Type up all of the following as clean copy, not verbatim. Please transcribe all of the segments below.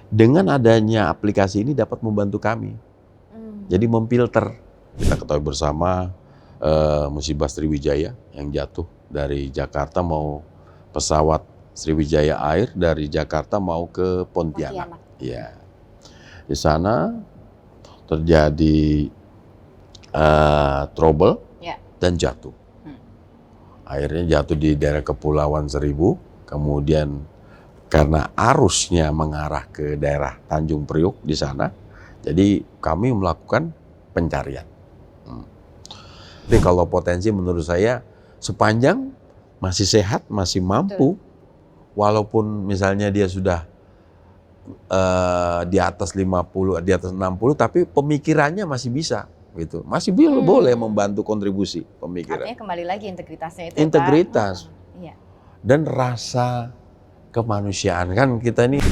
Dengan adanya aplikasi ini dapat membantu kami. Jadi memfilter. Kita ketahui bersama musibah Sriwijaya yang jatuh dari Jakarta mau pesawat Sriwijaya Air dari Jakarta mau ke Pontianak. Ya. Di sana terjadi trouble dan jatuh. Akhirnya jatuh di daerah Kepulauan Seribu, kemudian karena arusnya mengarah ke daerah Tanjung Priok di sana, jadi kami melakukan pencarian. Tapi kalau potensi menurut saya sepanjang masih sehat, masih mampu, walaupun misalnya dia sudah di atas 50, di atas 60, tapi pemikirannya masih bisa. Gitu. Masih boleh membantu kontribusi pemikiran. Artinya kembali lagi integritasnya itu. Integritas. Pak. Iya. Dan rasa kemanusiaan kan kita ini.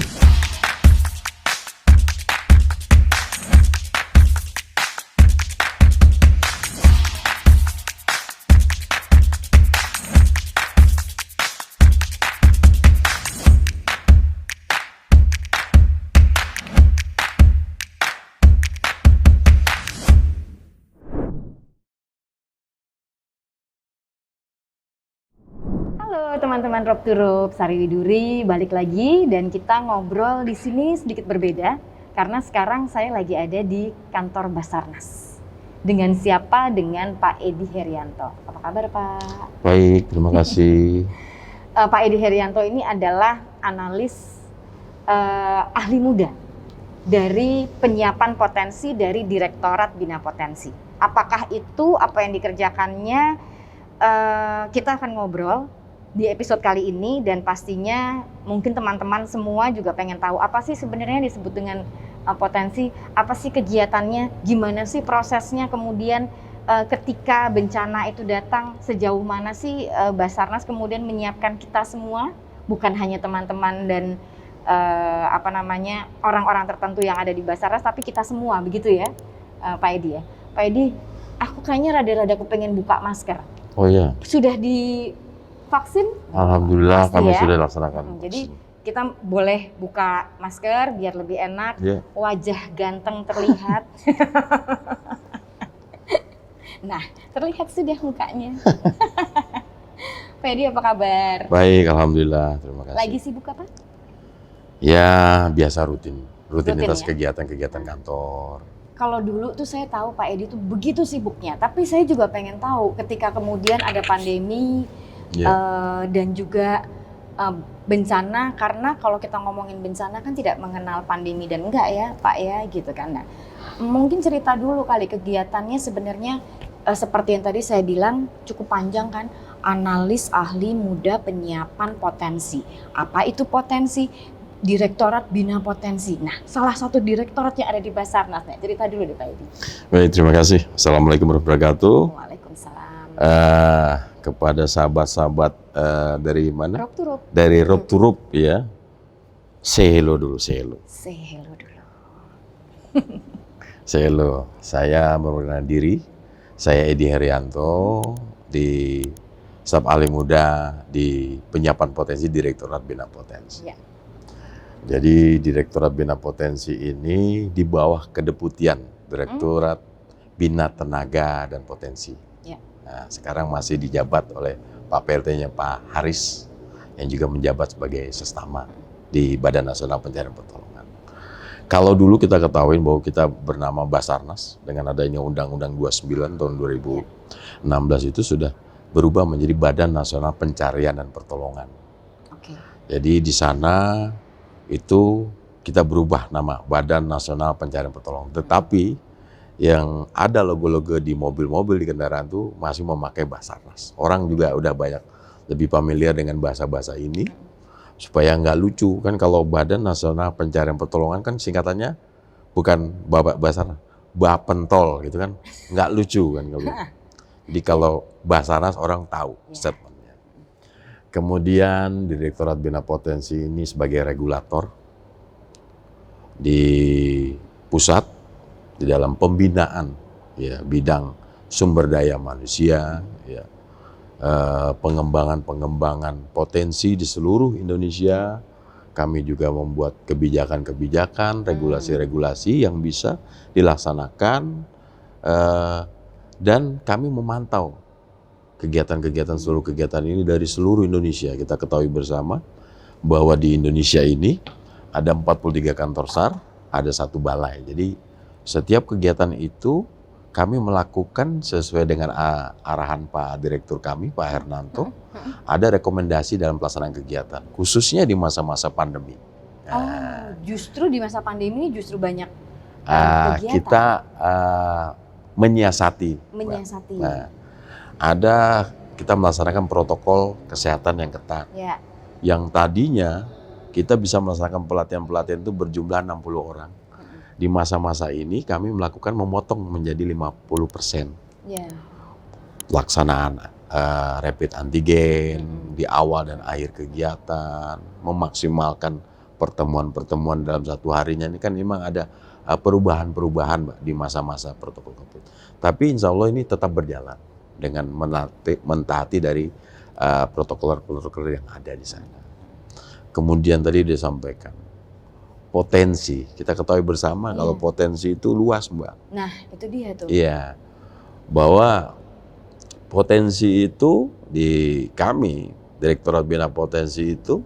Halo teman-teman Rob to Rob, Sari Widuri balik lagi dan kita ngobrol di sini sedikit berbeda karena sekarang saya lagi ada di kantor Basarnas. Dengan siapa? Dengan Pak Edi Herianto. Apa kabar Pak? Baik, terima kasih. Pak Edi Herianto ini adalah analis ahli muda dari penyiapan potensi dari Direktorat Bina Potensi. Apakah itu apa yang dikerjakannya? Kita akan ngobrol di episode kali ini dan pastinya mungkin teman-teman semua juga pengen tahu apa sih sebenarnya disebut dengan potensi, apa sih kegiatannya, gimana sih prosesnya, kemudian ketika bencana itu datang sejauh mana sih Basarnas kemudian menyiapkan kita semua, bukan hanya teman-teman dan orang-orang tertentu yang ada di Basarnas, tapi kita semua, begitu ya Pak Edi ya. Pak Edi, aku kayaknya rada-rada kepengen buka masker. Oh iya. Sudah divaksin? Alhamdulillah pasti kami ya? sudah laksanakan. Jadi kita boleh buka masker biar lebih enak, wajah ganteng terlihat. Nah, terlihat sudah mukanya. Pak Edi apa kabar? Baik, alhamdulillah, terima kasih. Lagi sibuk apa? Ya, biasa rutinitas ya? kegiatan-kegiatan kantor. Kalau dulu tuh saya tahu Pak Edi tuh begitu sibuknya, tapi saya juga pengen tahu ketika kemudian ada pandemi dan juga bencana, karena kalau kita ngomongin bencana kan tidak mengenal pandemi dan enggak ya Pak ya gitu kan. Nah, mungkin cerita dulu kali kegiatannya sebenarnya seperti yang tadi saya bilang cukup panjang kan, analis ahli muda penyiapan potensi. Apa itu potensi? Direktorat Bina Potensi. Nah, salah satu direktorat yang ada di Basarnas. Nah, cerita dulu deh Pak Edi. Baik, terima kasih. Assalamualaikum warahmatullahi wabarakatuh. Waalaikumsalam. Kepada sahabat-sahabat dari mana? Rob to Rob. Dari Rob to Rob ya. Say hello dulu, say hello. Say hello dulu. Say hello. Saya memperkenalkan diri. Saya Edi Herianto di staf ahli muda di penyiapan potensi Direktorat Bina Potensi. Ya. Jadi Direktorat Bina Potensi ini di bawah kedeputian Direktorat Bina Tenaga dan Potensi. Ya. Nah, sekarang masih dijabat oleh Pak PLT-nya Pak Haris yang juga menjabat sebagai sestama di Badan Nasional Pencarian Pertolongan. Kalau dulu kita ketahui bahwa kita bernama Basarnas dengan adanya Undang-Undang 29 tahun 2016 itu sudah berubah menjadi Badan Nasional Pencarian dan Pertolongan. Oke. Jadi di sana itu kita berubah nama Badan Nasional Pencarian Pertolongan. Tetapi yang ada logo-logo di mobil-mobil di kendaraan itu masih memakai Basarnas. Orang juga udah banyak lebih familiar dengan bahasa-bahasa ini supaya nggak lucu kan, kalau Badan Nasional Pencarian Pertolongan kan singkatannya bukan Basarnas, Bapentol gitu kan, nggak lucu kan kalau. Jadi kalau Basarnas orang tahu statementnya. Kemudian Direktorat Bina Potensi ini sebagai regulator di pusat di dalam pembinaan ya bidang sumber daya manusia ya, pengembangan potensi di seluruh Indonesia Kami juga membuat kebijakan-kebijakan, regulasi-regulasi yang bisa dilaksanakan, dan kami memantau kegiatan-kegiatan, seluruh kegiatan ini dari seluruh Indonesia. Kita ketahui bersama bahwa di Indonesia ini ada 43 kantor SAR, ada 1 balai. Jadi setiap kegiatan itu kami melakukan sesuai dengan arahan Pak Direktur kami, Pak Hernanto. Ada rekomendasi dalam pelaksanaan kegiatan, khususnya di masa-masa pandemi. Justru di masa pandemi justru banyak kegiatan. Kita menyiasati. Nah, kita melaksanakan protokol kesehatan yang ketat. Ya. Yang tadinya kita bisa melaksanakan pelatihan-pelatihan itu berjumlah 60 orang. Di masa-masa ini kami melakukan memotong menjadi 50%. Ya. Pelaksanaan rapid antigen di awal dan akhir kegiatan, memaksimalkan pertemuan-pertemuan dalam 1 harinya. Ini kan memang ada perubahan-perubahan, Mbak, di masa-masa protokol COVID. Tapi insya Allah ini tetap berjalan dengan mentaati dari protokol-protokol yang ada di sana. Kemudian tadi disampaikan potensi, kita ketahui bersama kalau potensi itu luas, Mbak. Nah, itu dia tuh. Iya, bahwa potensi itu di kami, Direktorat Bina Potensi itu,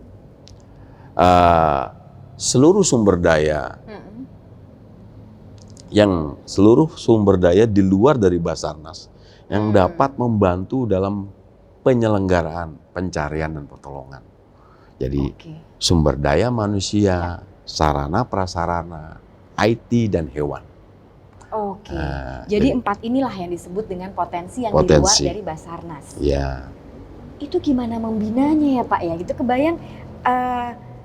seluruh sumber daya, seluruh sumber daya di luar dari Basarnas yang dapat membantu dalam penyelenggaraan pencarian dan pertolongan. Jadi sumber daya manusia, sarana prasarana, IT dan hewan. Jadi 4 inilah yang disebut dengan potensi yang di luar dari Basarnas. Ya. Itu gimana membinanya ya Pak ya? Gitu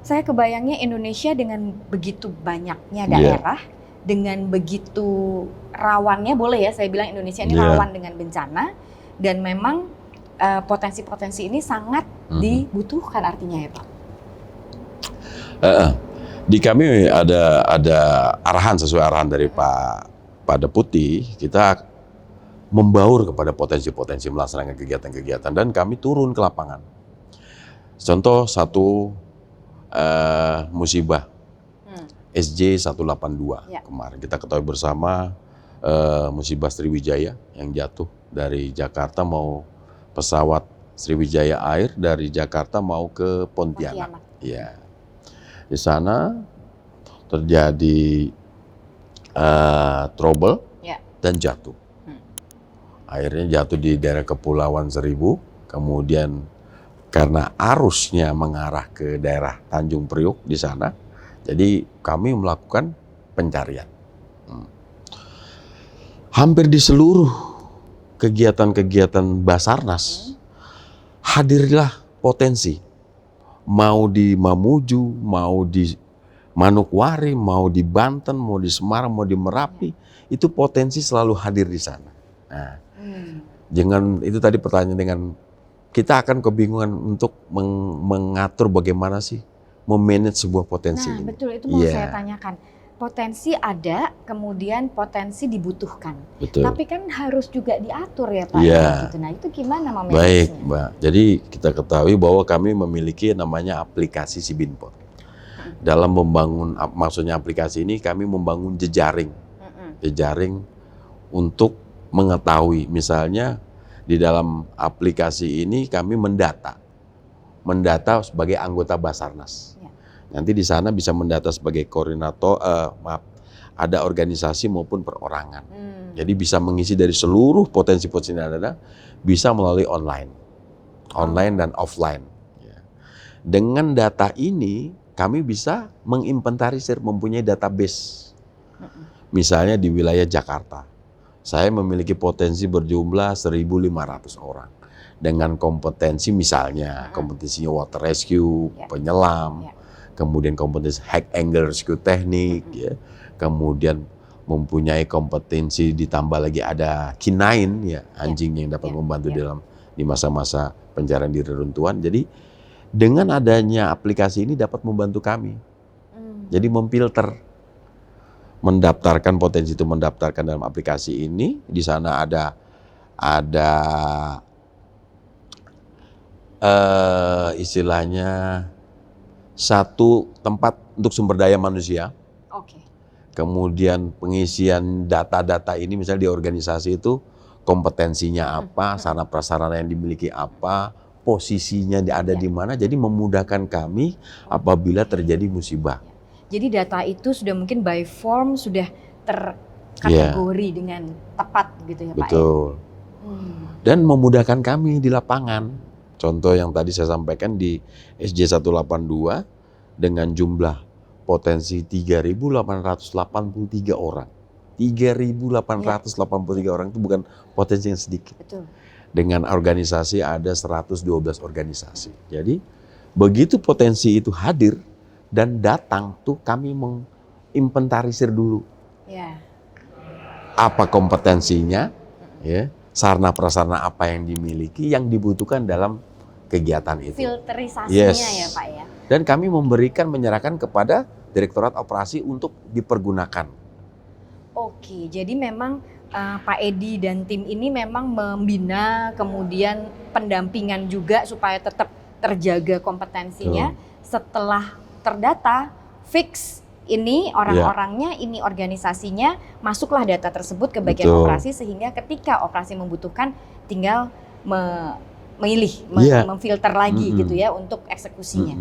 saya kebayangnya Indonesia dengan begitu banyaknya daerah, dengan begitu rawannya, boleh ya saya bilang Indonesia ini rawan dengan bencana, dan memang potensi-potensi ini sangat dibutuhkan artinya ya Pak. Di kami ada arahan, sesuai arahan dari Pak Deputi, kita membaur kepada potensi-potensi melaksanakan kegiatan-kegiatan dan kami turun ke lapangan. Contoh satu musibah SJ182 kemarin kita ketahui bersama, musibah Sriwijaya yang jatuh dari Jakarta, mau pesawat Sriwijaya Air dari Jakarta mau ke Pontianak. Ya. Di sana terjadi trouble dan jatuh. Akhirnya jatuh di daerah Kepulauan Seribu, kemudian karena arusnya mengarah ke daerah Tanjung Priok di sana, jadi kami melakukan pencarian. Hampir di seluruh kegiatan-kegiatan Basarnas hadirlah potensi. Mau di Mamuju, mau di Manokwari, mau di Banten, mau di Semarang, mau di Merapi, itu potensi selalu hadir di sana. Nah, jangan itu tadi pertanyaan, dengan kita akan kebingungan untuk mengatur bagaimana sih memanage sebuah potensi ini. Betul, itu mau saya tanyakan. Potensi ada, kemudian potensi dibutuhkan. Betul. Tapi kan harus juga diatur ya Pak. Gitu. Nah itu gimana memanagenya? Baik Mbak, jadi kita ketahui bahwa kami memiliki namanya aplikasi Sibinpot. Dalam membangun, maksudnya aplikasi ini kami membangun jejaring. Jejaring untuk mengetahui, misalnya di dalam aplikasi ini kami mendata sebagai anggota Basarnas. Nanti di sana bisa mendata sebagai koordinator, ada organisasi maupun perorangan. Jadi bisa mengisi dari seluruh potensi-potensi yang ada, bisa melalui online dan offline. Dengan data ini kami bisa menginventarisir, mempunyai database. Misalnya di wilayah Jakarta, saya memiliki potensi berjumlah 1.500 orang. Dengan kompetensi misalnya, kompetensinya water rescue, penyelam, kemudian kompetensi high angle rescue teknik, kemudian mempunyai kompetensi, ditambah lagi ada K9, anjing yang dapat membantu di masa-masa pencarian diri runtuhan. Jadi dengan adanya aplikasi ini dapat membantu kami. Jadi memfilter, mendaftarkan potensi itu, mendaftarkan dalam aplikasi ini. Di sana ada istilahnya satu tempat untuk sumber daya manusia, Oke. kemudian pengisian data-data ini misalnya di organisasi itu kompetensinya apa, sarana prasarana yang dimiliki apa, posisinya ada di mana, jadi memudahkan kami apabila terjadi musibah. Jadi data itu sudah mungkin by form sudah terkategori dengan tepat gitu ya Pak. Betul. Dan memudahkan kami di lapangan. Contoh yang tadi saya sampaikan di SJ 182 dengan jumlah potensi 3.883 orang. 3.883 orang itu bukan potensi yang sedikit. Betul. Dengan organisasi ada 112 organisasi. Jadi begitu potensi itu hadir dan datang tuh kami menginventarisir dulu. Ya. Apa kompetensinya, ya, sarana prasarana apa yang dimiliki, yang dibutuhkan dalam kegiatan itu. Filterisasinya ya Pak ya. Dan kami menyerahkan kepada Direktorat Operasi untuk dipergunakan. Oke, jadi memang Pak Edi dan tim ini memang membina, kemudian pendampingan juga supaya tetap terjaga kompetensinya. Setelah terdata, fix ini orang-orangnya, ini organisasinya, masuklah data tersebut ke bagian operasi sehingga ketika operasi membutuhkan tinggal memilih, memfilter lagi gitu ya untuk eksekusinya.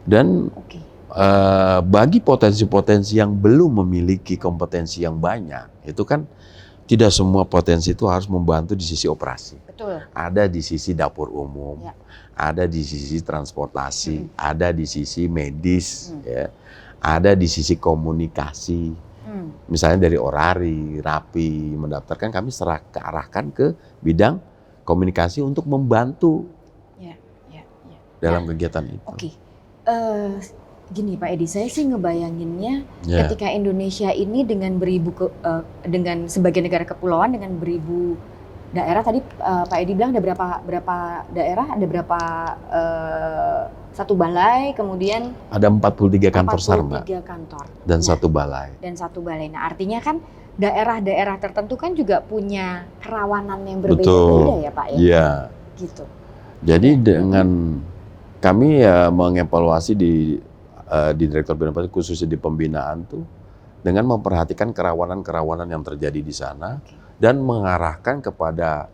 Dan bagi potensi-potensi yang belum memiliki kompetensi yang banyak, itu kan tidak semua potensi itu harus membantu di sisi operasi. Betul. Ada di sisi dapur umum, ada di sisi transportasi, ada di sisi medis, ya, ada di sisi komunikasi. Misalnya dari orari, rapi, mendaftarkan, kami arahkan ke bidang komunikasi untuk membantu dalam kegiatan itu. Oke. Gini Pak Edi, saya sih ngebayanginnya ketika Indonesia ini dengan dengan sebagai negara kepulauan dengan beribu daerah, tadi Pak Edi bilang ada berapa daerah, ada berapa satu balai, kemudian ada 43 kantor SAR, Mbak. 43 kantor. Dan satu balai. Dan satu balai. Nah, artinya kan daerah-daerah tertentu kan juga punya kerawanan yang berbeda-beda ya Pak ya. Iya. Gitu. Jadi dengan kami mengevaluasi di Direktur Bina Potensi khususnya di pembinaan tuh dengan memperhatikan kerawanan-kerawanan yang terjadi di sana dan mengarahkan kepada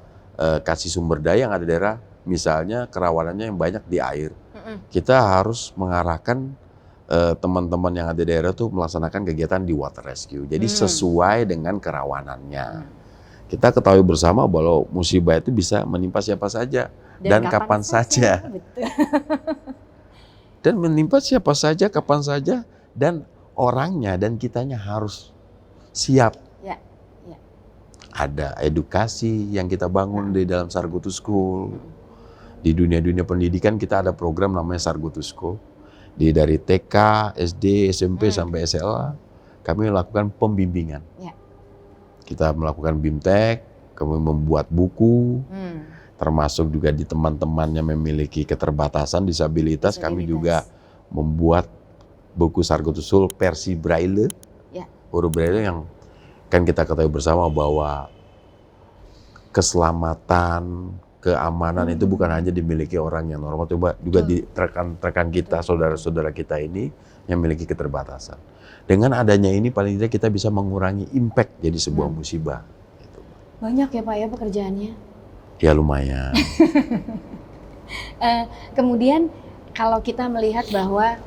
kasih sumber daya yang ada di daerah, misalnya kerawanannya yang banyak di air. Kita harus mengarahkan teman-teman yang ada di daerah tuh melaksanakan kegiatan di water rescue. Jadi sesuai dengan kerawanannya. Kita ketahui bersama bahwa musibah itu bisa menimpa siapa saja dan kapan saja. Betul. Dan menimpa siapa saja, kapan saja, dan orangnya dan kitanya harus siap. Ada edukasi yang kita bangun di dalam Sargutu School. Di dunia-dunia pendidikan kita ada program namanya Sargutu School. Dari TK, SD, SMP sampai SLA, kami melakukan pembimbingan. Kita melakukan BIMTEK, kami membuat buku, termasuk juga di teman-teman yang memiliki keterbatasan disabilitas, kami juga membuat buku Sargutu School versi Braille, huruf Braille yang kan kita ketahui bersama bahwa keselamatan, keamanan itu bukan hanya dimiliki orang yang normal, juga di rekan-rekan kita, saudara-saudara kita ini yang memiliki keterbatasan. Dengan adanya ini paling tidak kita bisa mengurangi impact jadi sebuah musibah. Gitu. Banyak ya Pak ya pekerjaannya? Ya lumayan. Kemudian kalau kita melihat bahwa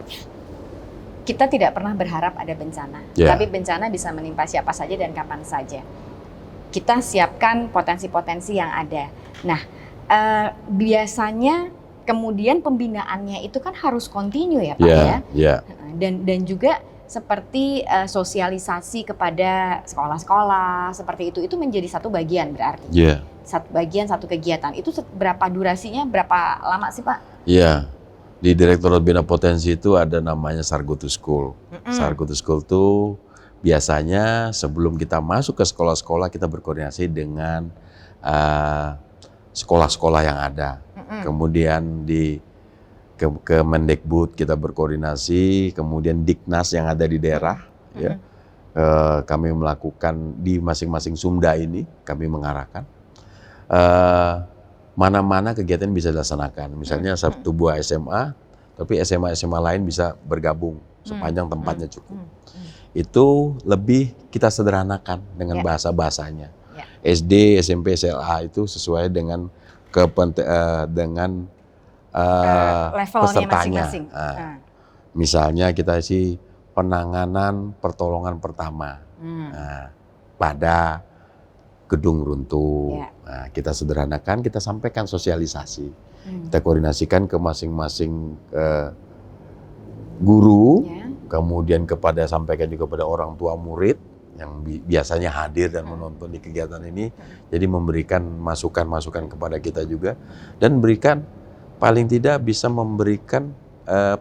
kita tidak pernah berharap ada bencana, tapi bencana bisa menimpa siapa saja dan kapan saja. Kita siapkan potensi-potensi yang ada. Nah, biasanya kemudian pembinaannya itu kan harus kontinu ya Pak ya. Dan juga seperti sosialisasi kepada sekolah-sekolah seperti itu menjadi satu bagian berarti. Satu kegiatan. Itu berapa durasinya, berapa lama sih Pak? Di Direktorat Bina Potensi itu ada namanya Sargutu School. Sargutu School itu biasanya sebelum kita masuk ke sekolah-sekolah kita berkoordinasi dengan sekolah-sekolah yang ada. Kemudian di Kemendikbud kita berkoordinasi, kemudian Diknas yang ada di daerah, kami melakukan di masing-masing sumda ini, kami mengarahkan mana-mana kegiatan bisa dilaksanakan. Misalnya satu buah SMA tapi SMA lain bisa bergabung sepanjang tempatnya cukup. Itu lebih kita sederhanakan dengan bahasa-bahasanya. SD, SMP, SLA itu sesuai dengan pesertanya. Masing-masing. Misalnya kita isi penanganan pertolongan pertama pada gedung runtuh. Nah, kita sederhanakan, kita sampaikan sosialisasi. Kita koordinasikan ke masing-masing guru, kemudian sampaikan juga pada orang tua murid yang biasanya hadir dan menonton di kegiatan ini. Jadi memberikan masukan-masukan kepada kita juga, dan paling tidak bisa memberikan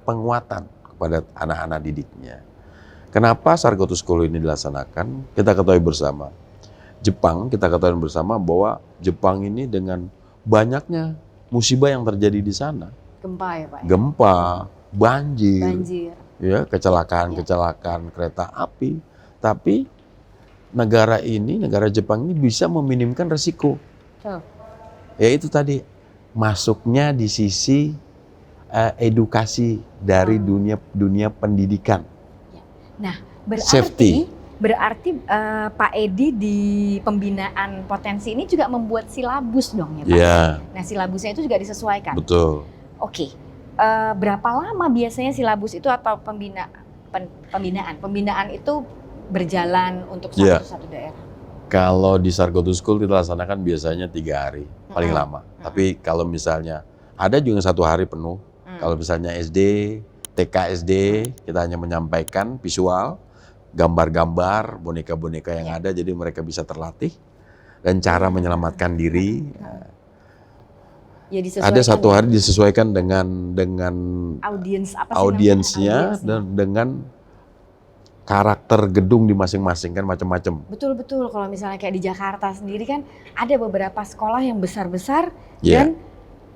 penguatan kepada anak-anak didiknya. Kenapa Sargoto School ini dilaksanakan? Kita ketahui bersama. Kita ketahui bersama bahwa Jepang ini dengan banyaknya musibah yang terjadi di sana. Gempa ya Pak? Gempa, banjir. Ya, kecelakaan kereta api. Tapi negara Jepang ini bisa meminimkan resiko. Yaitu tadi, masuknya di sisi edukasi dari dunia pendidikan. Nah, safety. Berarti Pak Edi di pembinaan potensi ini juga membuat silabus dong ya Pak? Yeah. Nah, silabusnya itu juga disesuaikan? Betul. Oke. Berapa lama biasanya silabus itu atau pembinaan itu berjalan untuk satu daerah? Kalau di Sargoto School kita laksanakan biasanya 3 hari, paling lama. Tapi kalau misalnya ada juga 1 hari penuh. Kalau misalnya SD, TK SD, kita hanya menyampaikan visual, gambar-gambar, boneka-boneka yang ada, jadi mereka bisa terlatih dan cara menyelamatkan diri. Ya, ada 1 hari disesuaikan dengan audiensnya dan dengan karakter gedung di masing-masing, kan macam-macam. Betul. Kalau misalnya kayak di Jakarta sendiri kan ada beberapa sekolah yang besar-besar dan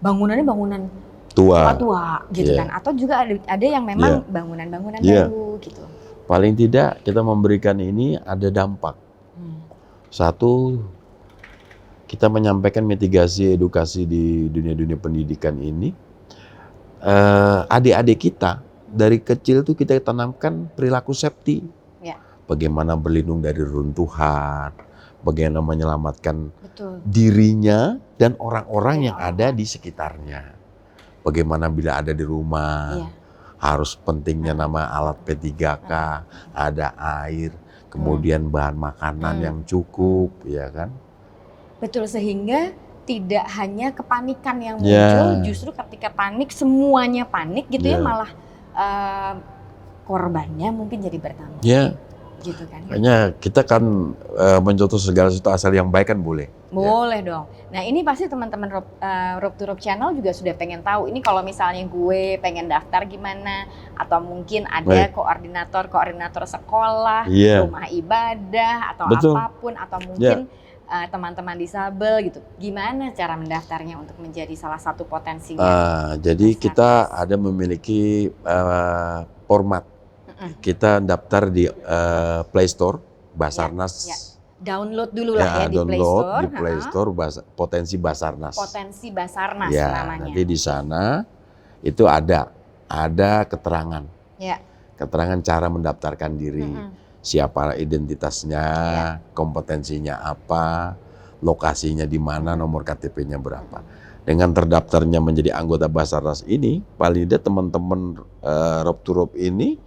bangunannya bangunan tua gitu kan, atau juga ada yang memang bangunan-bangunan baru gitu. Paling tidak kita memberikan ini ada dampak. Satu, kita menyampaikan mitigasi edukasi di dunia pendidikan ini. Adik-adik kita dari kecil tuh kita tanamkan perilaku safety. Bagaimana berlindung dari runtuhan, bagaimana menyelamatkan dirinya dan orang-orang yang ada di sekitarnya. Bagaimana bila ada di rumah. Harus pentingnya nama alat P3K, ada air, kemudian bahan makanan yang cukup, ya kan? Betul, sehingga tidak hanya kepanikan yang muncul, justru ketika panik semuanya panik gitu ya, malah korbannya mungkin jadi bertambah. Gitu kan. Makanya kita kan mencontoh segala sesuatu asal yang baik kan boleh. Boleh dong. Nah ini pasti teman-teman Rob to Rob Channel juga sudah pengen tahu. Ini kalau misalnya gue pengen daftar gimana, atau mungkin ada koordinator sekolah, rumah ibadah, atau apapun, atau mungkin teman-teman disabel gitu. Gimana cara mendaftarnya untuk menjadi salah satu potensinya? Jadi kita ada memiliki format. Kita daftar di Play Store, Basarnas. Download dulu lah di Play Store. Di Play Store, Potensi Basarnas. Potensi Basarnas namanya. Nanti di sana itu ada keterangan. Keterangan cara mendaftarkan diri. Siapa identitasnya, kompetensinya apa, lokasinya di mana, nomor KTP-nya berapa. Dengan terdaftarnya menjadi anggota Basarnas ini, paling tidak teman-teman Rob to Rob ini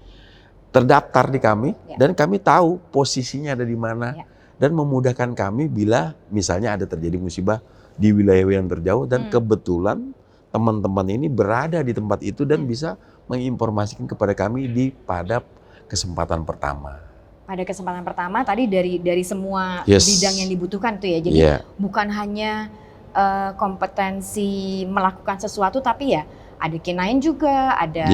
terdaftar di kami, dan kami tahu posisinya ada di mana, dan memudahkan kami bila misalnya ada terjadi musibah di wilayah yang terjauh, dan kebetulan teman-teman ini berada di tempat itu dan bisa menginformasikan kepada kami pada kesempatan pertama. Pada kesempatan pertama tadi dari semua bidang yang dibutuhkan tuh ya, jadi bukan hanya kompetensi melakukan sesuatu, tapi ya ada K9 juga, ada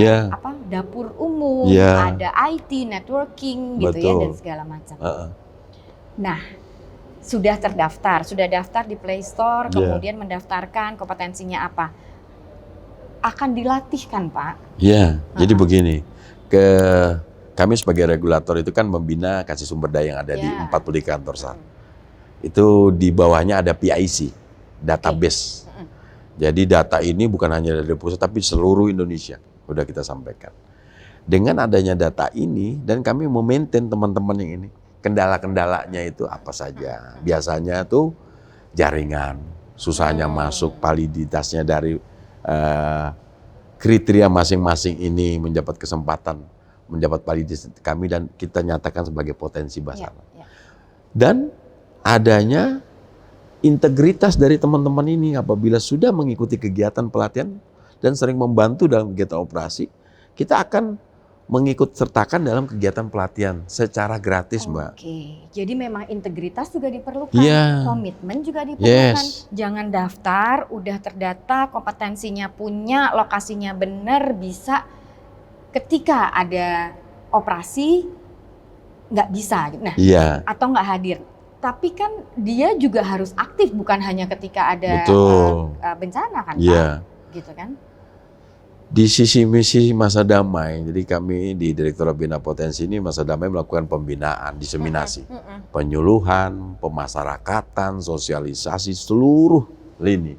dapur umum, ada IT, networking gitu ya, dan segala macam. Nah, sudah daftar di Play Store, kemudian mendaftarkan kompetensinya apa? Akan dilatih kan Pak? Jadi begini, kami sebagai regulator itu kan membina kasih sumber daya yang ada di 40 kantor saat. Itu di bawahnya ada PIC, database. Jadi data ini bukan hanya dari pusat tapi seluruh Indonesia. udah kita sampaikan. Dengan adanya data ini dan kami memaintain teman-teman yang ini, kendala-kendalanya itu apa saja. Biasanya tuh jaringan, susahnya masuk, validitasnya dari kriteria masing-masing ini mendapat kesempatan, mendapat validitas kami dan kita nyatakan sebagai potensi Basarnas. Dan adanya integritas dari teman-teman ini apabila sudah mengikuti kegiatan pelatihan dan sering membantu dalam kegiatan operasi, kita akan mengikut sertakan dalam kegiatan pelatihan secara gratis, Mbak. Oke, jadi memang integritas juga diperlukan, komitmen juga Yes. diperlukan. Jangan daftar, udah terdata, kompetensinya punya, lokasinya benar, bisa. Ketika ada operasi nggak bisa, nah, atau nggak hadir. Tapi kan dia juga harus aktif, bukan hanya ketika ada bencana kan, Pak? Gitu kan? Di sisi misi Masa Damai, jadi kami di Direktorat Bina Potensi ini Masa Damai melakukan pembinaan, diseminasi, penyuluhan, pemasyarakatan, sosialisasi seluruh lini.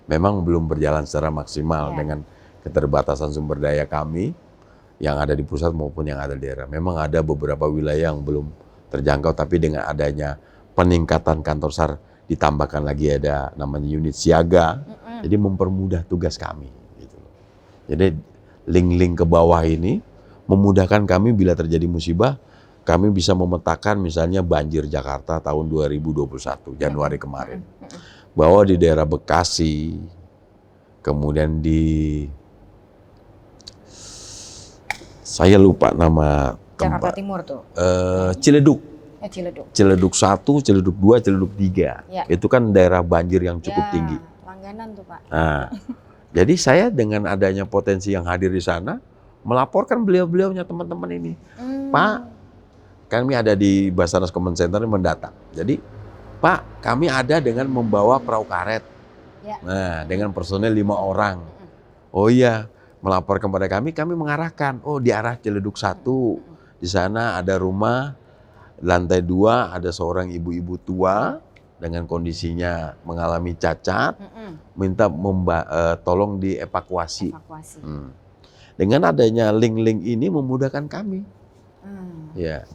Memang belum berjalan secara maksimal dengan keterbatasan sumber daya kami yang ada di pusat maupun yang ada di daerah. Memang ada beberapa wilayah yang belum terjangkau, tapi dengan adanya peningkatan kantor SAR ditambahkan lagi ada namanya unit siaga, jadi mempermudah tugas kami. Jadi link-link ke bawah ini memudahkan kami bila terjadi musibah, kami bisa memetakan misalnya banjir Jakarta tahun 2021, Januari kemarin. Bahwa di daerah Bekasi, kemudian di, saya lupa nama Jakarta Timur tuh. Ciledug. Ciledug 1, Ciledug 2, Ciledug 3. Itu kan daerah banjir yang cukup tinggi. Langganan tuh, Pak. Nah, jadi saya dengan adanya potensi yang hadir di sana, melaporkan beliau-beliaunya teman-teman ini. Pak, kami ada di Basarnas Command Center mendata. Jadi, Pak, kami ada dengan membawa perahu karet. Nah, dengan personel 5 orang. Oh iya, melapor kepada kami mengarahkan. Oh, di arah Ciledug 1. Di sana ada rumah, lantai 2 ada seorang ibu-ibu tua dengan kondisinya mengalami cacat, minta tolong dievakuasi. Dengan adanya link-link ini memudahkan kami. Ya.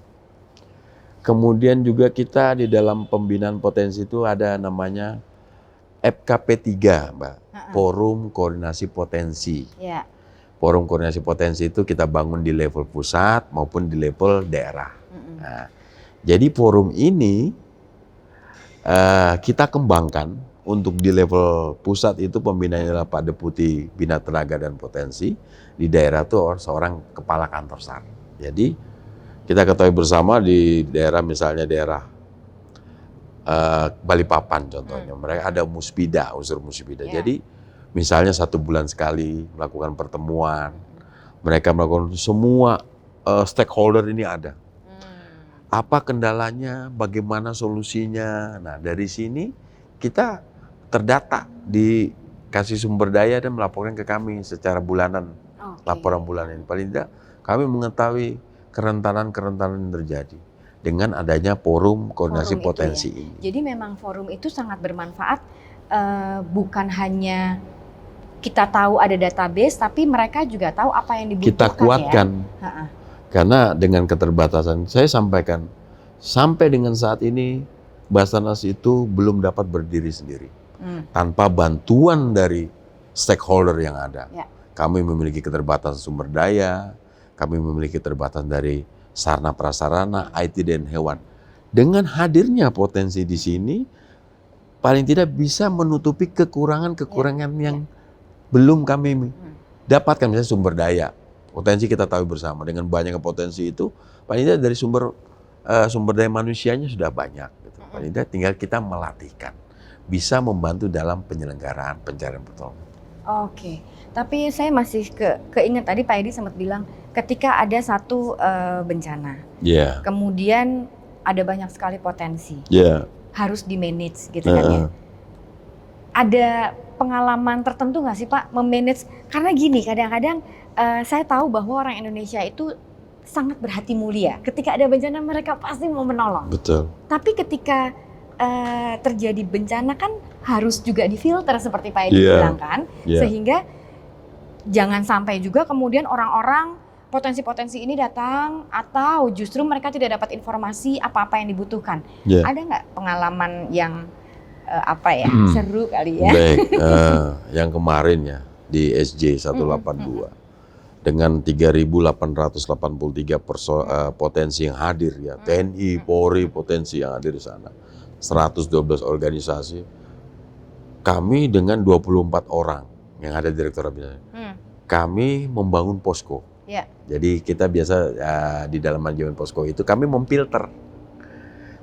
Kemudian juga kita di dalam pembinaan potensi itu ada namanya FKP 3, Mbak. Forum Koordinasi Potensi. Forum Koordinasi Potensi itu kita bangun di level pusat maupun di level daerah. Nah, jadi forum ini kita kembangkan untuk di level pusat itu pembinaannya adalah Pak Deputi Bina Tenaga dan Potensi, di daerah itu seorang kepala kantor SAR. Jadi kita ketahui bersama di daerah misalnya daerah Balikpapan contohnya, mereka ada muspida, unsur muspida. Jadi misalnya 1 bulan sekali melakukan pertemuan, mereka melakukan semua stakeholder ini ada. Apa kendalanya, bagaimana solusinya. Nah, dari sini kita terdata, dikasih sumber daya dan melaporkan ke kami secara bulanan, laporan bulanan. Paling tidak kami mengetahui kerentanan-kerentanan yang terjadi dengan adanya forum koordinasi potensi ini. Jadi memang forum itu sangat bermanfaat, bukan hanya kita tahu ada database, tapi mereka juga tahu apa yang dibutuhkan. Kita kuatkan. Karena dengan keterbatasan, saya sampaikan, sampai dengan saat ini Basarnas itu belum dapat berdiri sendiri. Tanpa bantuan dari stakeholder yang ada. Kami memiliki keterbatasan sumber daya, kami memiliki keterbatasan dari sarana prasarana, IT dan hewan. Dengan hadirnya potensi di sini, paling tidak bisa menutupi kekurangan-kekurangan yang belum kami dapatkan, misalnya sumber daya. Potensi kita tahu bersama, dengan banyaknya potensi itu, paling tidak dari sumber daya manusianya sudah banyak. Gitu. Paling tidak tinggal kita melatihkan, bisa membantu dalam penyelenggaraan pencarian pertolongan. Oke, tapi saya masih keinget tadi Pak Edi sempat bilang, ketika ada satu bencana, kemudian ada banyak sekali potensi, harus di-manage gitu kan ya. Ada pengalaman tertentu nggak sih Pak memanage? Karena gini, kadang-kadang saya tahu bahwa orang Indonesia itu sangat berhati mulia. Ketika ada bencana mereka pasti mau menolong. Betul. Tapi ketika terjadi bencana kan harus juga difilter seperti Pak Edi bilang kan, sehingga jangan sampai juga kemudian orang-orang potensi-potensi ini datang atau justru mereka tidak dapat informasi apa-apa yang dibutuhkan. Yeah. Ada nggak pengalaman yang seru kali ya? Baik, yang kemarin ya di SJ 182 dengan 3.883 potensi yang hadir ya, TNI, Polri potensi yang hadir di sana, 112 organisasi, kami dengan 24 orang yang ada di Direktorat Bina, kami membangun posko. Yeah. Jadi kita biasa di dalam manajemen posko itu kami memfilter.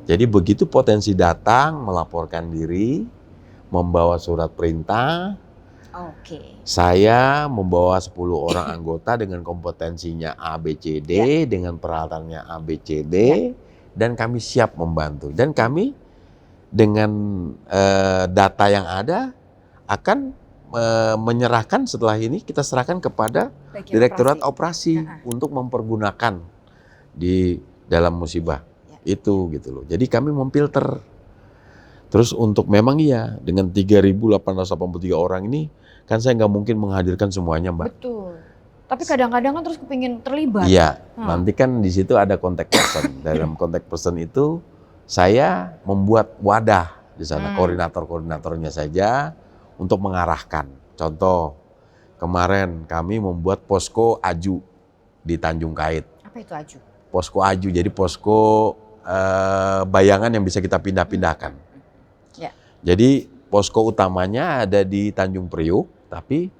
Jadi begitu potensi datang, melaporkan diri, membawa surat perintah. Saya membawa 10 orang anggota dengan kompetensinya ABCD, dengan peralatannya ABCD, dan kami siap membantu. Dan kami dengan data yang ada akan menyerahkan setelah ini, kita serahkan kepada Direktorat Operasi untuk mempergunakan di dalam musibah. Itu gitu loh. Jadi kami memfilter. Terus untuk memang iya dengan 3.883 orang ini kan saya nggak mungkin menghadirkan semuanya, Mbak. Betul. Tapi kadang-kadang kan terus kepingin terlibat. Iya. Nanti kan di situ ada contact person. Dalam contact person itu saya membuat wadah di sana, koordinator-koordinatornya saja untuk mengarahkan. Contoh kemarin kami membuat posko Aju di Tanjung Kait. Apa itu Aju? Posko Aju, jadi posko bayangan yang bisa kita pindah-pindahkan. Ya. Jadi posko utamanya ada di Tanjung Priok, tapi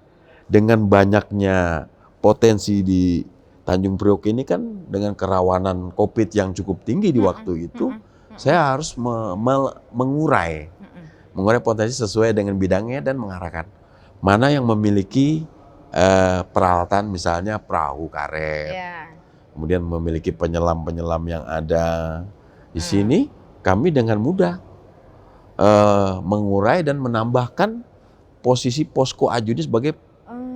dengan banyaknya potensi di Tanjung Priok ini kan dengan kerawanan COVID yang cukup tinggi di waktu itu, saya harus mengurai potensi sesuai dengan bidangnya dan mengarahkan mana yang memiliki peralatan, misalnya perahu karet. Kemudian memiliki penyelam-penyelam yang ada di sini, kami dengan mudah mengurai dan menambahkan posisi posko Aju ini sebagai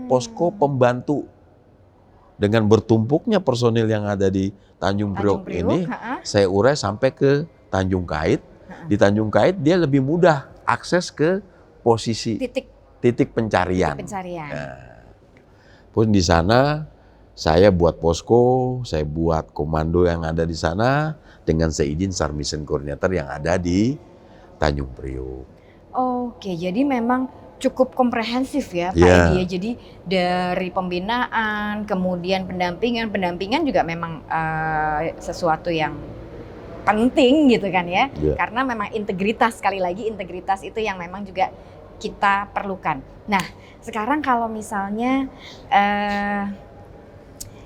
posko pembantu. Dengan bertumpuknya personil yang ada di Tanjung Priok ini, saya urai sampai ke Tanjung Kait. Di Tanjung Kait dia lebih mudah akses ke posisi titik pencarian. Nah, pun di sana saya buat posko, saya buat komando yang ada di sana dengan seizin Sarmission Coordinator yang ada di Tanjung Priok. Oke, jadi memang cukup komprehensif ya Pak Edi ya. Jadi dari pembinaan, kemudian pendampingan juga memang sesuatu yang penting gitu kan ya. Karena memang integritas, sekali lagi integritas itu yang memang juga kita perlukan. Nah, sekarang kalau misalnya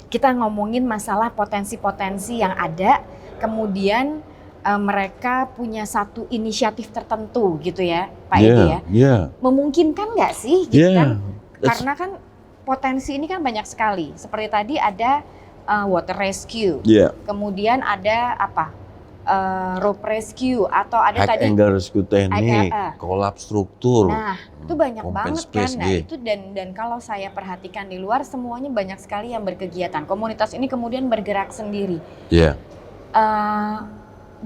kita ngomongin masalah potensi-potensi yang ada, kemudian mereka punya satu inisiatif tertentu gitu ya Pak Edi ya. Memungkinkan nggak sih gitu kan? Karena kan potensi ini kan banyak sekali. Seperti tadi ada water rescue, kemudian ada rope rescue, atau ada tadi angle rescue teknik, kolap struktur. Nah, itu banyak banget kan. Nah, itu dan kalau saya perhatikan di luar semuanya banyak sekali yang berkegiatan. Komunitas ini kemudian bergerak sendiri.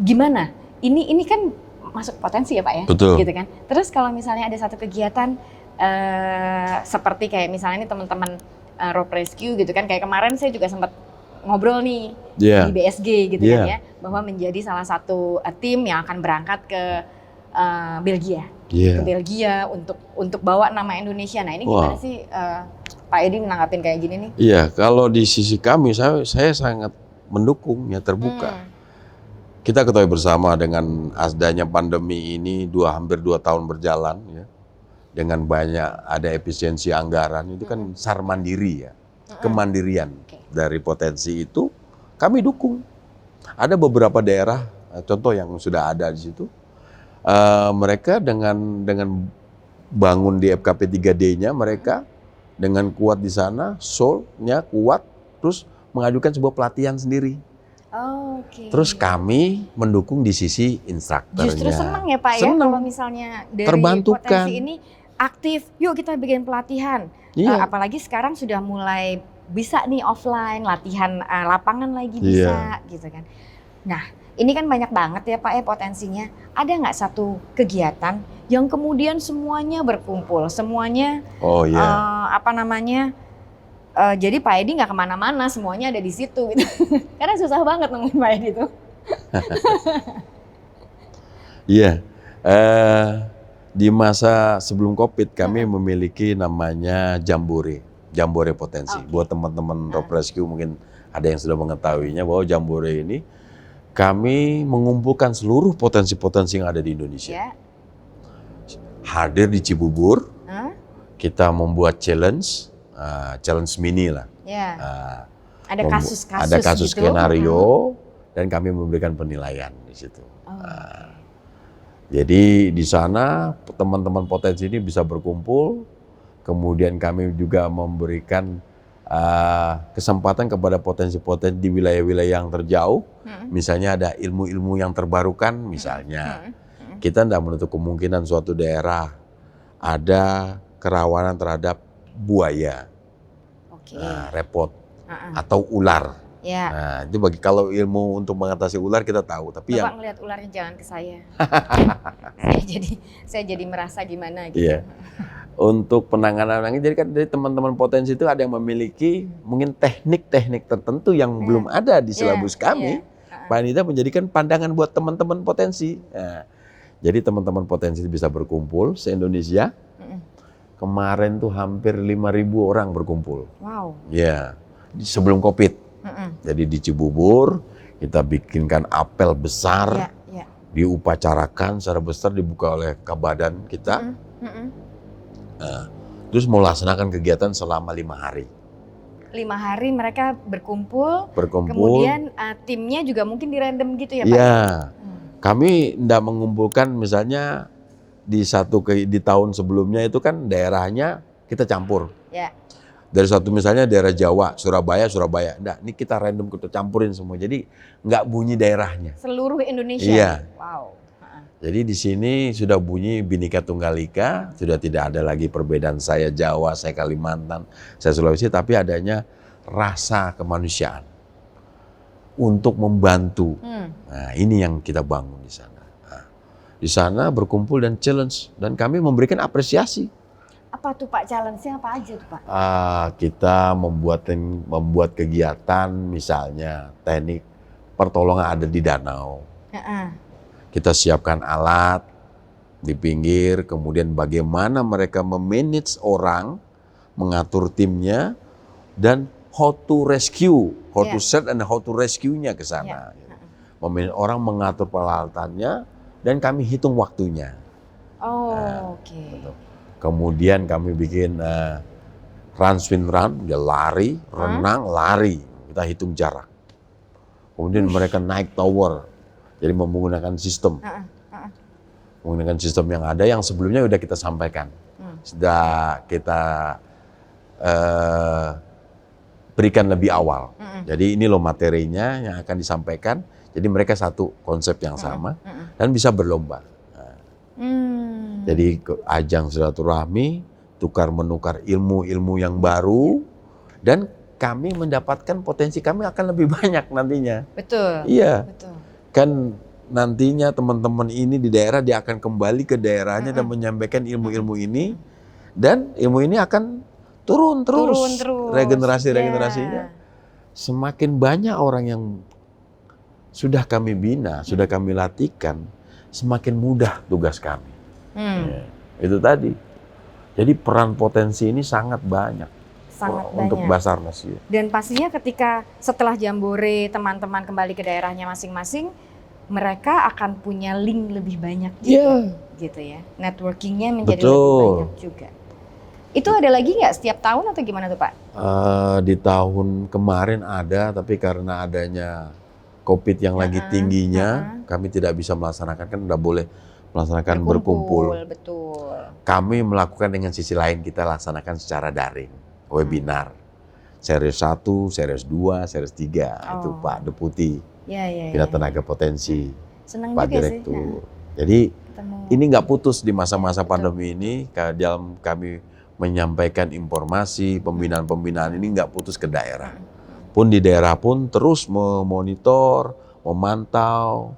Gimana? Ini kan masuk potensi ya Pak ya? Betul. Gitu kan. Terus kalau misalnya ada satu kegiatan seperti kayak misalnya ini teman-teman rope rescue gitu kan, kayak kemarin saya juga sempat ngobrol nih di BSG gitu kan ya, bahwa menjadi salah satu tim yang akan berangkat ke Belgia, ke Belgia untuk bawa nama Indonesia. Nah ini gimana sih Pak Edi menanggapin kayak gini nih? Iya, kalau di sisi kami saya sangat mendukung ya, terbuka. Kita ketahui bersama dengan adanya pandemi ini hampir 2 tahun berjalan ya, dengan banyak ada efisiensi anggaran itu kan SAR mandiri ya, kemandirian dari potensi itu kami dukung. Ada beberapa daerah, contoh yang sudah ada di situ, mereka dengan bangun di FKP 3D-nya mereka dengan kuat di sana, soul-nya kuat, terus mengajukan sebuah pelatihan sendiri. Terus kami mendukung di sisi instrukturnya. Justru senang ya Pak ya kalau misalnya dari potensi ini aktif, yuk kita bikin pelatihan. Apalagi sekarang sudah mulai bisa nih offline, latihan lapangan lagi bisa gitu kan. Nah ini kan banyak banget ya Pak ya potensinya. Ada nggak satu kegiatan yang kemudian semuanya berkumpul, semuanya Jadi Pak Edi nggak kemana-mana, semuanya ada di situ gitu. Karena susah banget nemuin Pak Edi itu. Iya, di masa sebelum COVID kami memiliki namanya Jambore Potensi. Buat teman-teman Rope Rescue mungkin ada yang sudah mengetahuinya bahwa Jambore ini kami mengumpulkan seluruh potensi-potensi yang ada di Indonesia. Ya. Hadir di Cibubur, kita membuat challenge mini lah. Ya. Ada kasus-kasus ada kasus gitu. skenario dan kami memberikan penilaian di situ. Jadi di sana teman-teman potensi ini bisa berkumpul, kemudian kami juga memberikan kesempatan kepada potensi-potensi di wilayah-wilayah yang terjauh, misalnya ada ilmu-ilmu yang terbarukan, misalnya kita tidak menutup kemungkinan suatu daerah ada kerawanan terhadap buaya, repot, atau ular. Ya. Nah, itu kalau ilmu untuk mengatasi ular kita tahu, tapi Bapak ngelihat ularnya jangan ke saya. saya jadi merasa gimana gitu. Iya. Untuk penanganan ini, jadi kan dari teman-teman potensi itu ada yang memiliki mungkin teknik-teknik tertentu yang belum ada di silabus kami. Pak Anita menjadikan pandangan buat teman-teman potensi. Nah, jadi teman-teman potensi bisa berkumpul se-Indonesia. Kemarin tuh hampir 5.000 orang berkumpul. Wow. Ya, sebelum COVID. Jadi di Cibubur kita bikinkan apel besar, diupacarakan secara besar, dibuka oleh Kabadan kita. Nah, terus mau laksanakan kegiatan selama 5 hari. 5 hari mereka berkumpul. Kemudian timnya juga mungkin di random gitu ya Pak? Iya, kami tidak mengumpulkan misalnya di tahun sebelumnya itu kan daerahnya kita campur. Ya. Dari satu misalnya daerah Jawa, Surabaya. Nah, ini kita random kita campurin semua. Jadi nggak bunyi daerahnya. Seluruh Indonesia. Iya. Wow. Jadi di sini sudah bunyi Bhinneka Tunggal Ika, sudah tidak ada lagi perbedaan saya Jawa, saya Kalimantan, saya Sulawesi, tapi adanya rasa kemanusiaan untuk membantu. Nah, ini yang kita bangun di sana. Nah, di sana berkumpul dan challenge, dan kami memberikan apresiasi. Apa tuh Pak, challenge-nya apa aja tuh Pak? Kita membuat kegiatan misalnya teknik pertolongan ada di danau. Kita siapkan alat di pinggir, kemudian bagaimana mereka memanage orang, mengatur timnya, dan how to rescue, how to search and how to rescue-nya ke sana. Memanage orang, mengatur peralatannya, dan kami hitung waktunya. Oke. Kemudian kami bikin run, swim, run, dia lari, renang, lari. Kita hitung jarak. Kemudian mereka naik tower, jadi menggunakan sistem. Menggunakan sistem yang ada, yang sebelumnya sudah kita sampaikan. Sudah kita berikan lebih awal. Jadi ini loh materinya yang akan disampaikan. Jadi mereka satu konsep yang sama dan bisa berlomba. Jadi ajang silaturahmi, tukar-menukar ilmu-ilmu yang baru, dan kami mendapatkan potensi kami akan lebih banyak nantinya. Betul. Iya. Betul. Kan nantinya teman-teman ini di daerah, dia akan kembali ke daerahnya dan menyampaikan ilmu-ilmu ini, dan ilmu ini akan turun terus. Regenerasinya. Semakin banyak orang yang sudah kami bina, sudah kami latihkan, semakin mudah tugas kami. Ya, itu tadi. Jadi peran potensi ini sangat banyak. Untuk Basarnas. Ya. Dan pastinya ketika setelah Jambore teman-teman kembali ke daerahnya masing-masing, mereka akan punya link lebih banyak juga, gitu ya. Networkingnya menjadi lebih banyak juga. Itu ada lagi nggak setiap tahun atau gimana tuh Pak? Di tahun kemarin ada, tapi karena adanya COVID yang lagi tingginya, kami tidak bisa melaksanakan, kan udah boleh melaksanakan berkumpul. Betul. Kami melakukan dengan sisi lain, kita laksanakan secara daring, webinar. Series 1, series 2, series 3, itu Pak Deputi, Bina Tenaga Potensi, senang Pak juga Direktur. Sih. Jadi ini nggak putus di masa-masa pandemi ini, dalam kami menyampaikan informasi, pembinaan-pembinaan ini nggak putus ke daerah. Pun di daerah pun terus memonitor, memantau,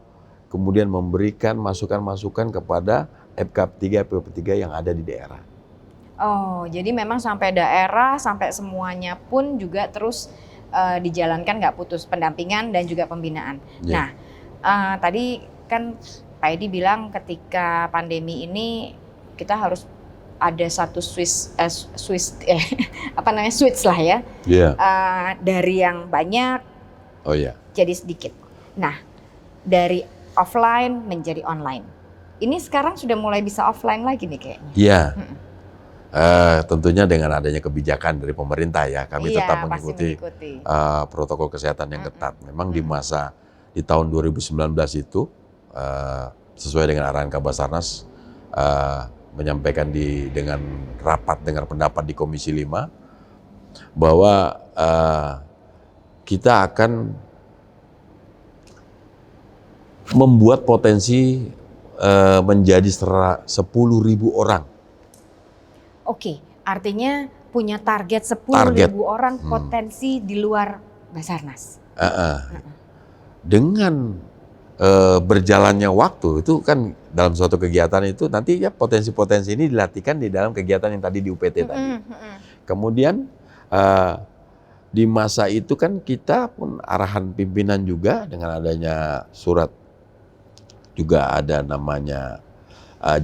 kemudian memberikan masukan-masukan kepada FKP 3 yang ada di daerah. Oh, jadi memang sampai daerah, sampai semuanya pun juga terus dijalankan nggak putus, pendampingan dan juga pembinaan. Yeah. Nah, tadi kan Pak Edi bilang ketika pandemi ini kita harus ada satu switch lah ya. Yeah. Dari yang banyak jadi sedikit. Nah, dari offline menjadi online. Ini sekarang sudah mulai bisa offline lagi nih kayaknya. Iya. Tentunya dengan adanya kebijakan dari pemerintah ya, kami tetap mengikuti protokol kesehatan yang ketat. Memang di tahun 2019 itu sesuai dengan arahan Kabasarnas menyampaikan dengan rapat dengar pendapat di Komisi 5 bahwa kita akan membuat potensi menjadi 10.000 orang. Oke, artinya punya target 10.000 orang potensi di luar Basarnas. Dengan berjalannya waktu itu kan dalam suatu kegiatan itu nanti ya potensi-potensi ini dilatihkan di dalam kegiatan yang tadi di UPT tadi. Kemudian di masa itu kan kita pun arahan pimpinan juga dengan adanya surat juga ada namanya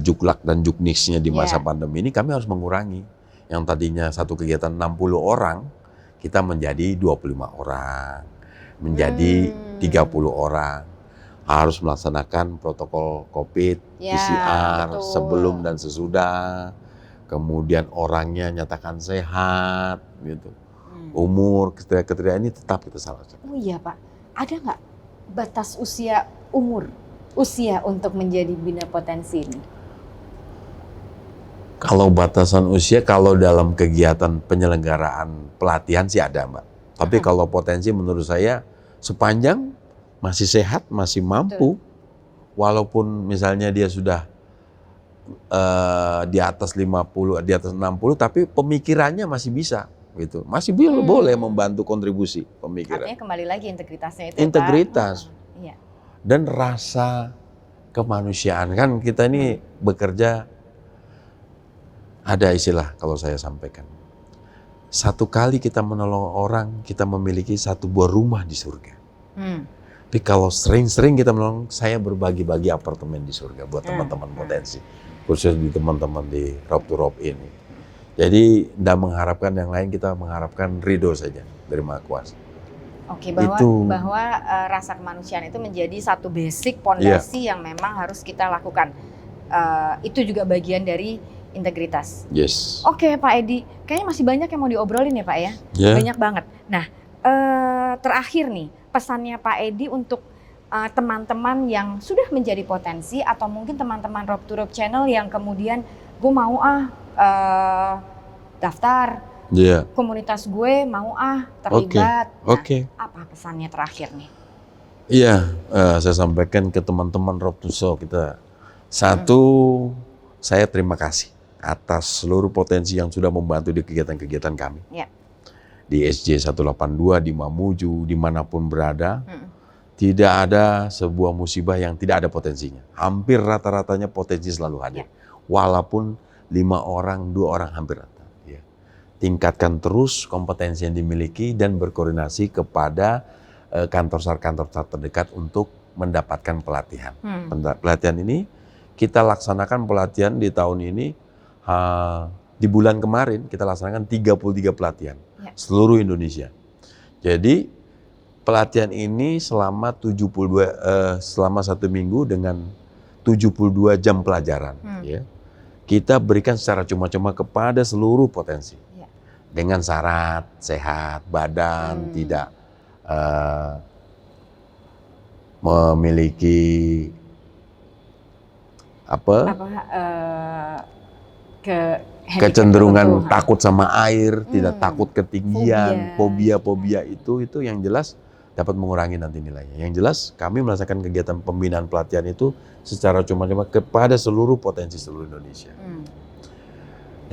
juklak dan juknisnya di masa pandemi ini, kami harus mengurangi yang tadinya satu kegiatan 60 orang kita menjadi 25 orang, menjadi 30 orang. Harus melaksanakan protokol COVID, PCR sebelum dan sesudah. Kemudian orangnya nyatakan sehat gitu. Umur, kriteria ini tetap kita salahkan. Oh iya Pak, ada nggak batas usia untuk menjadi bina potensi ini? Kalau batasan usia, kalau dalam kegiatan penyelenggaraan pelatihan sih ada Mbak. Tapi kalau potensi menurut saya sepanjang masih sehat, masih mampu, walaupun misalnya dia sudah di atas 50, di atas 60, tapi pemikirannya masih bisa. Gitu. Masih boleh membantu kontribusi pemikiran. Artinya kembali lagi integritasnya itu. Integritas. Dan rasa kemanusiaan. Kan kita ini bekerja, ada istilah kalau saya sampaikan. Satu kali kita menolong orang, kita memiliki satu buah rumah di surga. Tapi kalau sering-sering kita menolong, saya berbagi-bagi apartemen di surga buat teman-teman potensi. Khusus di teman-teman di Rob to Rob ini. Jadi tidak mengharapkan yang lain, kita mengharapkan ridho saja dari Maha Kuasa. Oke, bahwa rasa kemanusiaan itu menjadi satu basic pondasi yang memang harus kita lakukan. Itu juga bagian dari integritas. Yes. Oke Pak Edi, kayaknya masih banyak yang mau diobrolin ya Pak ya? Banyak banget. Nah, terakhir nih, pesannya Pak Edi untuk teman-teman yang sudah menjadi potensi atau mungkin teman-teman Rob to Rob channel yang kemudian gue mau daftar, komunitas gue mau terlibat. Apa pesannya terakhir nih? Iya, saya sampaikan ke teman-teman Rob to Show kita. Satu, saya terima kasih atas seluruh potensi yang sudah membantu di kegiatan-kegiatan kami. Di SJ 182, di Mamuju, dimanapun berada, tidak ada sebuah musibah yang tidak ada potensinya. Hampir rata-ratanya potensi selalu hadir. Walaupun 5 orang, 2 orang hampir rata. Tingkatkan terus kompetensi yang dimiliki dan berkoordinasi kepada kantor SAR terdekat untuk mendapatkan pelatihan. Pelatihan ini kita laksanakan pelatihan di tahun ini, di bulan kemarin kita laksanakan 33 pelatihan seluruh Indonesia. Jadi pelatihan ini selama 1 minggu dengan 72 jam pelajaran. Kita berikan secara cuma-cuma kepada seluruh potensi. Dengan syarat sehat, badan, tidak memiliki kecenderungan takut sama air, tidak takut ketinggian, fobia itu yang jelas dapat mengurangi nanti nilainya. Yang jelas kami melaksanakan kegiatan pembinaan pelatihan itu secara cuma-cuma kepada seluruh potensi seluruh Indonesia.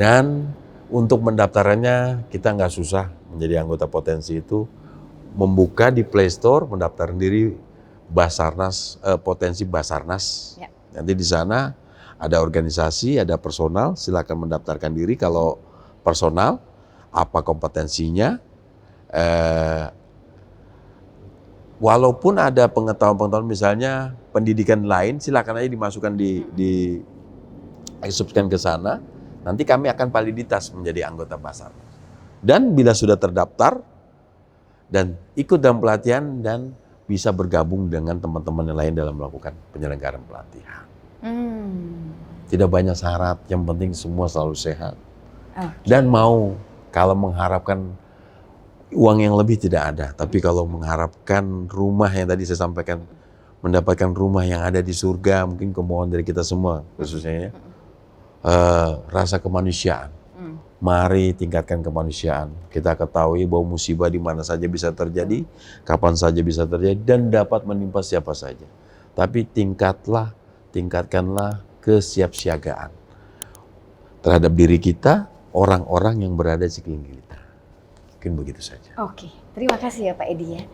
Dan untuk mendaftarannya kita nggak susah menjadi anggota potensi itu, membuka di Play Store, mendaftar diri Basarnas, potensi Basarnas. Nanti di sana Ada organisasi, ada personal, silakan mendaftarkan diri. Kalau personal, apa kompetensinya? Walaupun ada pengetahuan-pengetahuan misalnya pendidikan lain, silakan aja dimasukkan di eksepsikan ke sana. Nanti kami akan validitas menjadi anggota Basarnas. Dan bila sudah terdaftar dan ikut dalam pelatihan dan bisa bergabung dengan teman-teman yang lain dalam melakukan penyelenggaraan pelatihan. Tidak banyak syarat, yang penting semua selalu sehat. Dan mau, kalau mengharapkan uang yang lebih tidak ada, tapi kalau mengharapkan rumah yang tadi saya sampaikan, mendapatkan rumah yang ada di surga, mungkin kemauan dari kita semua khususnya ya, rasa kemanusiaan. Mari tingkatkan kemanusiaan. Kita ketahui bahwa musibah di mana saja bisa terjadi, kapan saja bisa terjadi, dan dapat menimpa siapa saja. Tapi tingkatkanlah kesiapsiagaan terhadap diri kita, orang-orang yang berada di sekeliling kita. Mungkin begitu saja. Oke, terima kasih ya Pak Edi ya.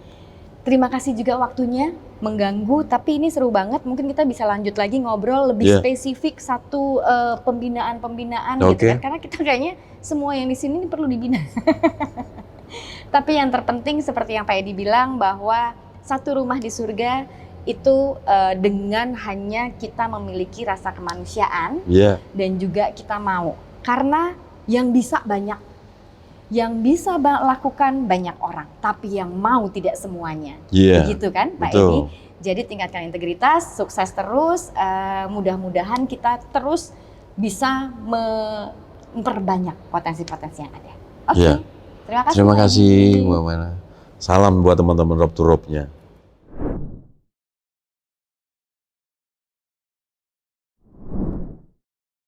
Terima kasih juga waktunya, mengganggu, tapi ini seru banget. Mungkin kita bisa lanjut lagi ngobrol lebih spesifik satu pembinaan-pembinaan gitu kan. Karena kita kayaknya semua yang di sini perlu dibina. Tapi yang terpenting seperti yang Pak Edi bilang bahwa satu rumah di surga itu dengan hanya kita memiliki rasa kemanusiaan dan juga kita mau. Karena yang bisa banyak. Yang bisa lakukan banyak orang, tapi yang mau tidak semuanya. Begitu kan Pak Edi? Jadi tingkatkan integritas, sukses terus, mudah-mudahan kita terus bisa memperbanyak potensi-potensi yang ada. Oke, terima kasih. Terima kasih Mbak Mana. Salam buat teman-teman Rob to Rob-nya.